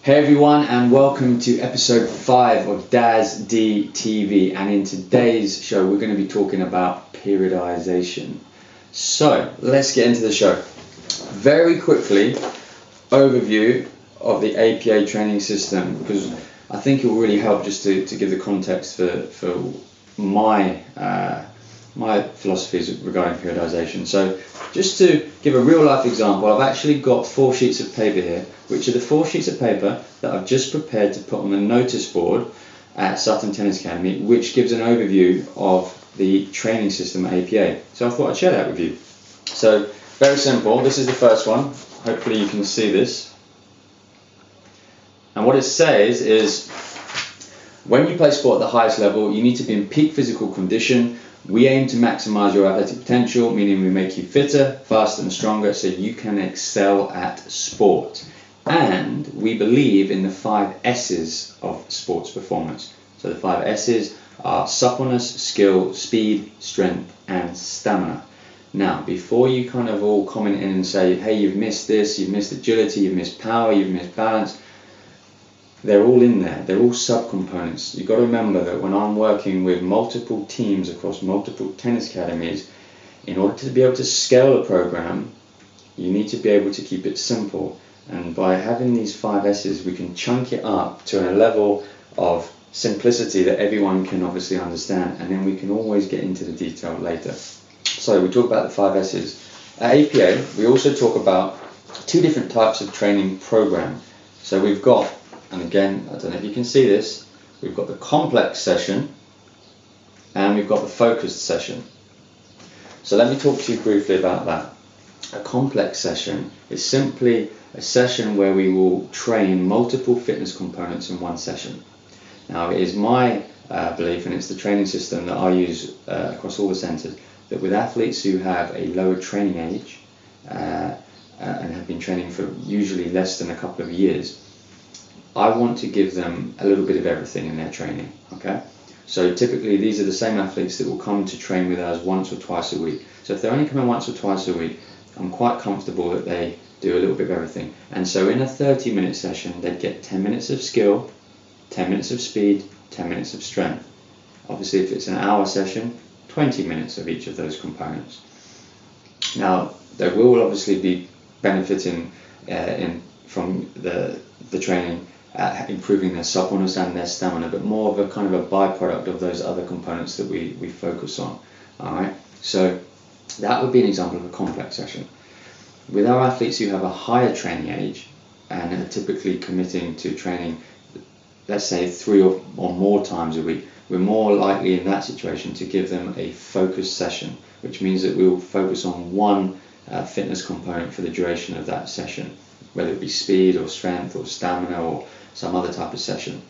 Hey everyone, and welcome to episode 5 of Daz Dee TV, and in today's show we're going to be talking about periodization. So let's get into the show. Very quickly, overview of the APA training system, because I think it will really help just to give the context for my philosophies regarding periodization. So just to give a real life example, I've actually got 4 sheets of paper here, which are the 4 sheets of paper that I've just prepared to put on the notice board at Sutton Tennis Academy, which gives an overview of the training system at APA. So I thought I'd share that with you. So very simple, this is the first one. Hopefully you can see this. And what it says is, when you play sport at the highest level, you need to be in peak physical condition. We aim to maximize your athletic potential, meaning we make you fitter, faster and stronger so you can excel at sport. And we believe in the 5 S's of sports performance. So the 5 S's are suppleness, skill, speed, strength and stamina. Now, before you kind of all comment in and say, hey, you've missed this, you've missed agility, you've missed power, you've missed balance, they're all in there. They're all subcomponents. You've got to remember that when I'm working with multiple teams across multiple tennis academies, in order to be able to scale a program, you need to be able to keep it simple. And by having these 5 S's, we can chunk it up to a level of simplicity that everyone can obviously understand, and then we can always get into the detail later. So we talk about the 5 S's. At APA, we also talk about 2 different types of training program. So we've got, and again, I don't know if you can see this, we've got the complex session and we've got the focused session. So let me talk to you briefly about that. A complex session is simply a session where we will train multiple fitness components in one session. Now, it is my belief, and it's the training system that I use across all the centres, that with athletes who have a lower training age and have been training for usually less than a couple of years, I want to give them a little bit of everything in their training, okay? So typically these are the same athletes that will come to train with us once or twice a week. So if they're only coming once or twice a week, I'm quite comfortable that they do a little bit of everything. And so in a 30-minute session, they'd get 10 minutes of skill, 10 minutes of speed, 10 minutes of strength. Obviously, if it's an hour session, 20 minutes of each of those components. Now, there will obviously be benefiting from the training, improving their suppleness and their stamina, but more of a kind of a byproduct of those other components that we focus on. Alright, so that would be an example of a complex session. With our athletes who have a higher training age and are typically committing to training, let's say 3 or more times a week, we're more likely in that situation to give them a focused session, which means that we'll focus on one fitness component for the duration of that session, whether it be speed or strength or stamina or some other type of session.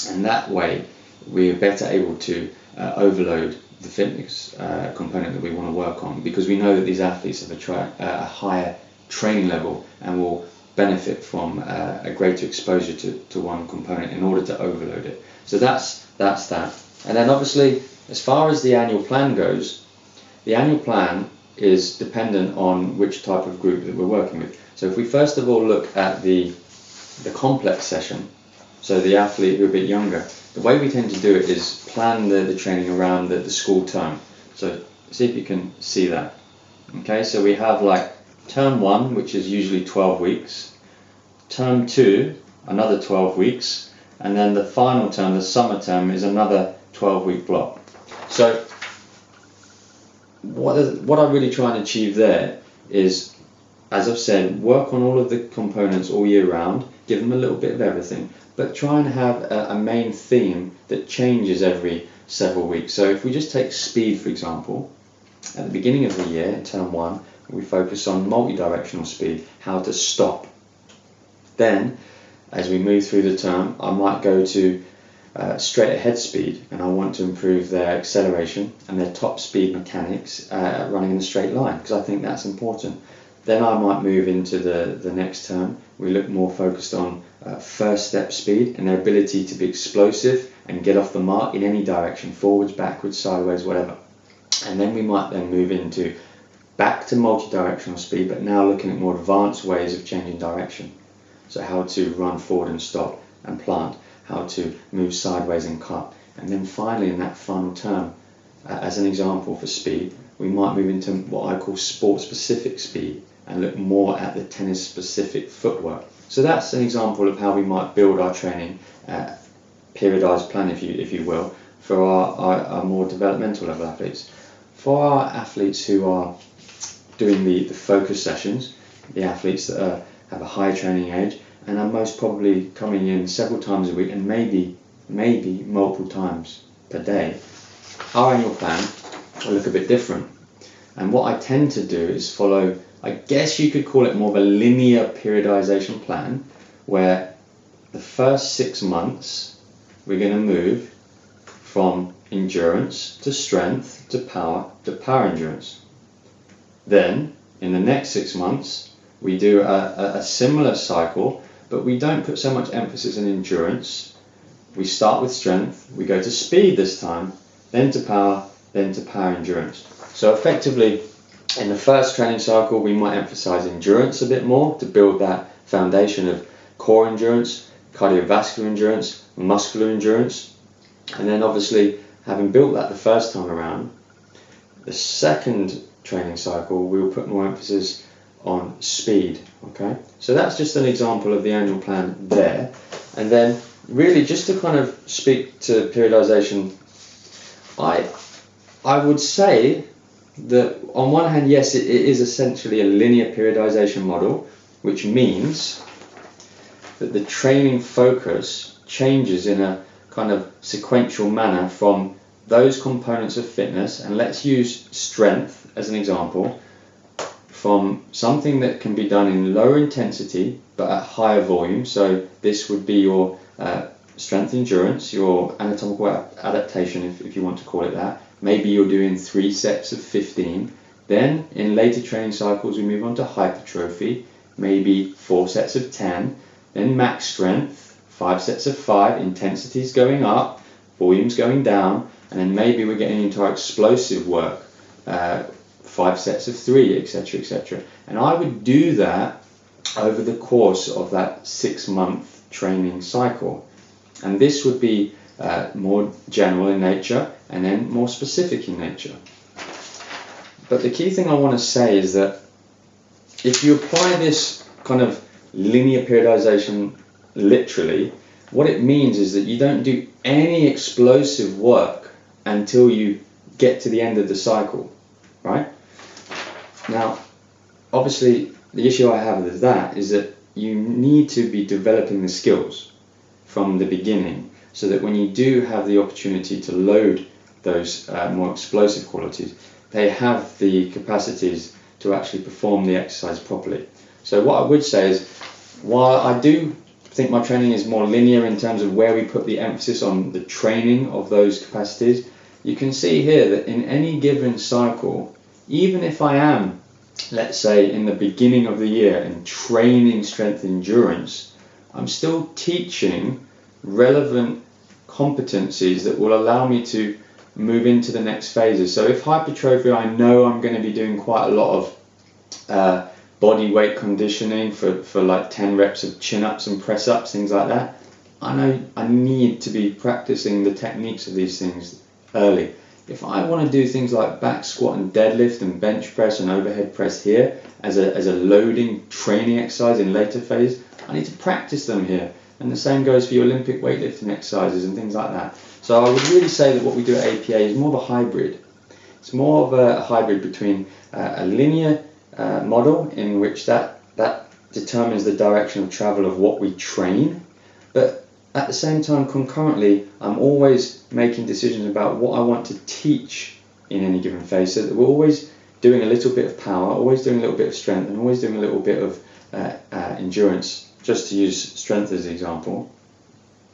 And that way we are better able to overload the fitness component that we want to work on, because we know that these athletes have a higher training level and will benefit from a greater exposure to one component in order to overload it. So that's that. And then obviously, as far as the annual plan goes, the annual plan is dependent on which type of group that we're working with. So if we first of all look at the complex session, so the athlete who are a bit younger, the way we tend to do it is plan the training around the school term. So see if you can see that. Okay, so we have like term 1, which is usually 12 weeks, term 2, another 12 weeks, and then the final term, the summer term, is another 12-week block. So what I really try and achieve there is, as I've said, work on all of the components all year round, give them a little bit of everything, but try and have a main theme that changes every several weeks. So if we just take speed, for example, at the beginning of the year, in term 1, we focus on multi-directional speed, how to stop. Then, as we move through the term, I might go to straight ahead speed, and I want to improve their acceleration and their top speed mechanics running in a straight line, because I think that's important. Then I might move into the next term. We look more focused on first step speed and their ability to be explosive and get off the mark in any direction, forwards, backwards, sideways, whatever. And then we might then move into back to multi-directional speed, but now looking at more advanced ways of changing direction. So how to run forward and stop and plant, how to move sideways and cut. And then finally, in that final term, as an example for speed, we might move into what I call sport-specific speed and look more at the tennis-specific footwork. So that's an example of how we might build our training periodized plan, if you will, for our more developmental level athletes. For our athletes who are doing the focus sessions, the athletes that have a high training age and are most probably coming in several times a week and maybe multiple times per day, our annual plan will look a bit different. And what I tend to do is follow, I guess you could call it more of a linear periodization plan, where the first 6 months we're going to move from endurance to strength to power endurance. Then in the next 6 months we do a similar cycle, but we don't put so much emphasis on endurance. We start with strength, we go to speed this time, then to power endurance. So effectively, in the first training cycle, we might emphasize endurance a bit more to build that foundation of core endurance, cardiovascular endurance, muscular endurance. And then obviously, having built that the first time around, the second training cycle, we'll put more emphasis on speed. Okay, so that's just an example of the annual plan there. And then really just to kind of speak to periodization, I would say that on one hand, yes, it is essentially a linear periodization model, which means that the training focus changes in a kind of sequential manner from those components of fitness, and let's use strength as an example, from something that can be done in lower intensity but at higher volume. So this would be your strength endurance, your anatomical adaptation, if you want to call it that. Maybe you're doing 3 sets of 15. Then in later training cycles we move on to hypertrophy, maybe 4 sets of 10. Then max strength, 5 sets of 5, intensities going up, volumes going down, and then maybe we're getting into our explosive work, 5 sets of 3, etc., etc. And I would do that over the course of that 6-month training cycle. And this would be more general in nature and then more specific in nature. But the key thing I want to say is that if you apply this kind of linear periodization literally, what it means is that you don't do any explosive work until you get to the end of the cycle, right? Now, obviously, the issue I have with that is that you need to be developing the skills from the beginning, so that when you do have the opportunity to load those more explosive qualities, they have the capacities to actually perform the exercise properly. So what I would say is, while I do think my training is more linear in terms of where we put the emphasis on the training of those capacities, you can see here that in any given cycle, even if I am, let's say, in the beginning of the year and training strength endurance, I'm still teaching relevant competencies that will allow me to move into the next phases. So if hypertrophy, I know I'm going to be doing quite a lot of body weight conditioning for like 10 reps of chin-ups and press-ups, things like that. I know I need to be practicing the techniques of these things early. If I want to do things like back squat and deadlift and bench press and overhead press here as a loading training exercise in later phase, I need to practice them here. And the same goes for your Olympic weightlifting exercises and things like that. So I would really say that what we do at APA is more of a hybrid. It's more of a hybrid between a linear model in which that determines the direction of travel of what we train, but at the same time, concurrently, I'm always making decisions about what I want to teach in any given phase, so that we're always doing a little bit of power, always doing a little bit of strength, and always doing a little bit of endurance, just to use strength as an example.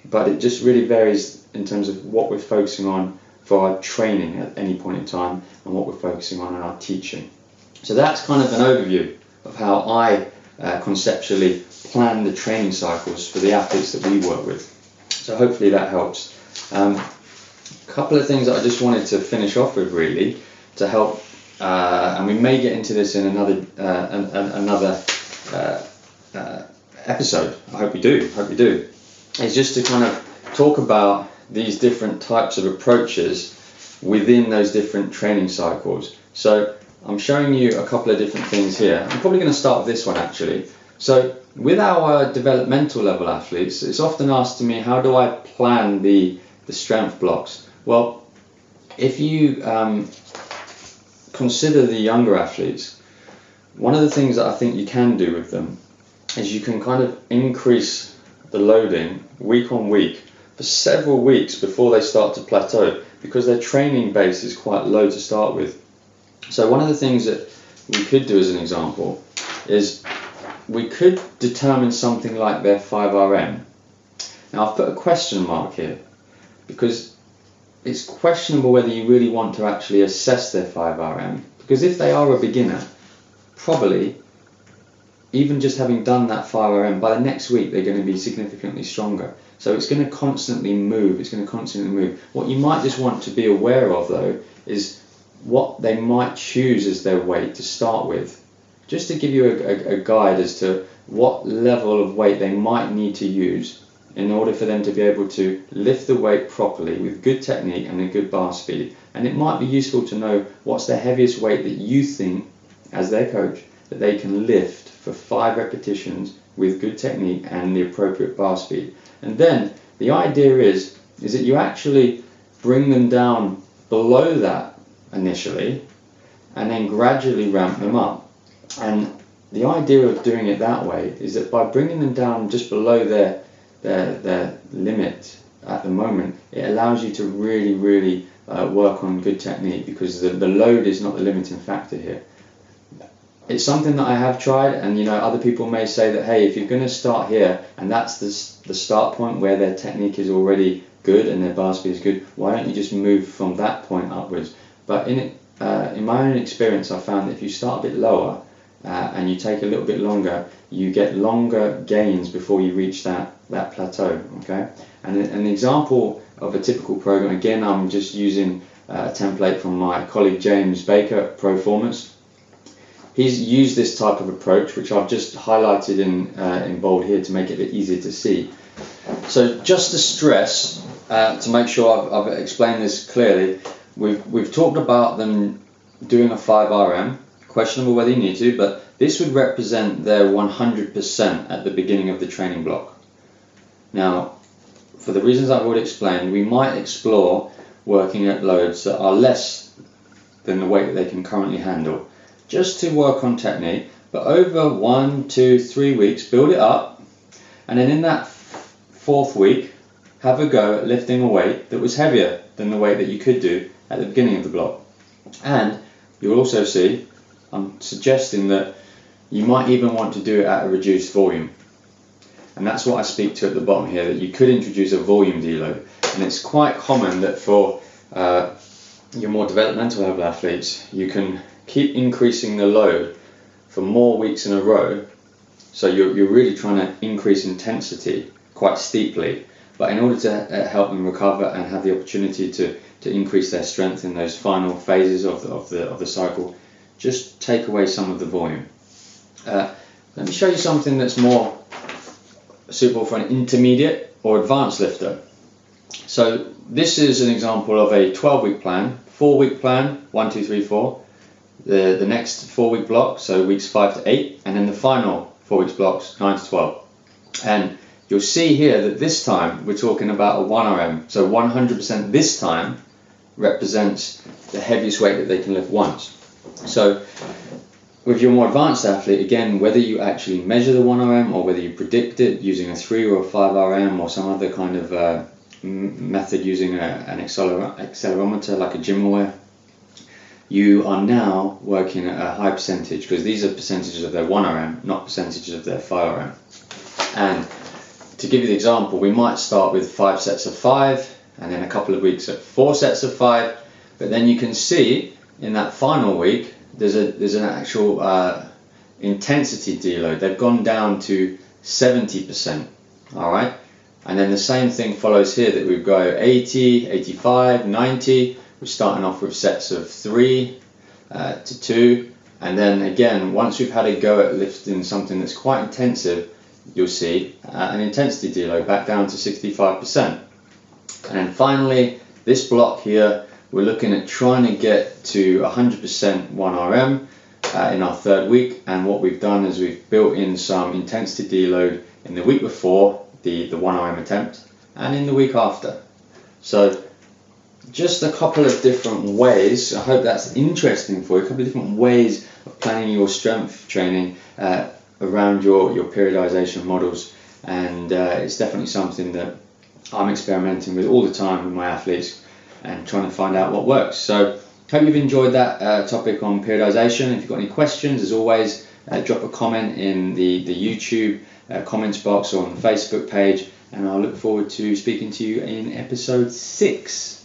But it just really varies in terms of what we're focusing on for our training at any point in time and what we're focusing on in our teaching. So that's kind of an overview of how I conceptually plan the training cycles for the athletes that we work with. So hopefully that helps. A couple of things that I just wanted to finish off with, really, to help, and we may get into this in another episode, I hope you do, is just to kind of talk about these different types of approaches within those different training cycles. So I'm showing you a couple of different things here. I'm probably going to start with this one actually. So with our developmental level athletes, it's often asked to me, how do I plan the strength blocks? Well, if you consider the younger athletes, one of the things that I think you can do with them is you can kind of increase the loading week on week for several weeks before they start to plateau, because their training base is quite low to start with. So one of the things that we could do as an example is we could determine something like their 5RM. Now I've put a question mark here because it's questionable whether you really want to actually assess their 5RM, because if they are a beginner, probably even just having done that 5RM, by the next week they're going to be significantly stronger. So it's going to constantly move, What you might just want to be aware of though is what they might choose as their weight to start with, just to give you a guide as to what level of weight they might need to use in order for them to be able to lift the weight properly with good technique and a good bar speed. And it might be useful to know what's the heaviest weight that you think, as their coach, that they can lift for 5 repetitions with good technique and the appropriate bar speed. And then the idea is that you actually bring them down below that initially and then gradually ramp them up. And the idea of doing it that way is that by bringing them down just below their limit at the moment, it allows you to really work on good technique, because the load is not the limiting factor here. It's something that I have tried, and other people may say that, hey, if you're going to start here and that's the start point where their technique is already good and their bar speed is good, why don't you just move from that point upwards? But in my own experience, I found that if you start a bit lower and you take a little bit longer, you get longer gains before you reach that plateau. Okay, and an example of a typical program, again, I'm just using a template from my colleague James Baker, Proformance. He's used this type of approach, which I've just highlighted in bold here to make it a bit easier to see. So just to stress, to make sure I've explained this clearly, we've talked about them doing a 5RM, questionable whether you need to, but this would represent their 100% at the beginning of the training block. Now, for the reasons I've already explained, we might explore working at loads that are less than the weight that they can currently handle, just to work on technique. But over 1, 2, 3 weeks, build it up, and then in that 4th week, have a go at lifting a weight that was heavier than the weight that you could do at the beginning of the block. And you'll also see, I'm suggesting that you might even want to do it at a reduced volume. And that's what I speak to at the bottom here, that you could introduce a volume deload. And it's quite common that for your more developmental level athletes, you can keep increasing the load for more weeks in a row. So you're really trying to increase intensity quite steeply. But in order to help them recover and have the opportunity to increase their strength in those final phases of the cycle, just take away some of the volume. Let me show you something that's more suitable for an intermediate or advanced lifter. So this is an example of a 12-week plan, 4-week plan, 1, 2, 3, 4. The next 4-week block, so weeks 5 to 8, and then the final 4 weeks blocks, 9 to 12. And you'll see here that this time we're talking about a 1RM. So 100% this time represents the heaviest weight that they can lift once. So with your more advanced athlete, again, whether you actually measure the 1RM or whether you predict it using a 3 or a 5RM or some other kind of method using an accelerometer like a GymAware, you are now working at a high percentage, because these are percentages of their 1RM, not percentages of their 5RM. And to give you the example, we might start with 5 sets of 5 and then a couple of weeks at 4 sets of 5, but then you can see in that final week there's an actual intensity deload. They've gone down to 70%, all right? And then the same thing follows here, that we've got 80, 85, 90. We're starting off with sets of 3 to 2, and then again, once we've had a go at lifting something that's quite intensive, you'll see an intensity deload back down to 65%. And finally, this block here, we're looking at trying to get to 100% 1RM in our third week. And what we've done is we've built in some intensity deload in the week before the 1RM attempt and in the week after. So just a couple of different ways. I hope that's interesting for you. A couple of different ways of planning your strength training around your periodization models, and it's definitely something that I'm experimenting with all the time with my athletes and trying to find out what works. So hope you've enjoyed that topic on periodization. If you've got any questions, as always, drop a comment in the YouTube comments box or on the Facebook page, and I'll look forward to speaking to you in episode 6.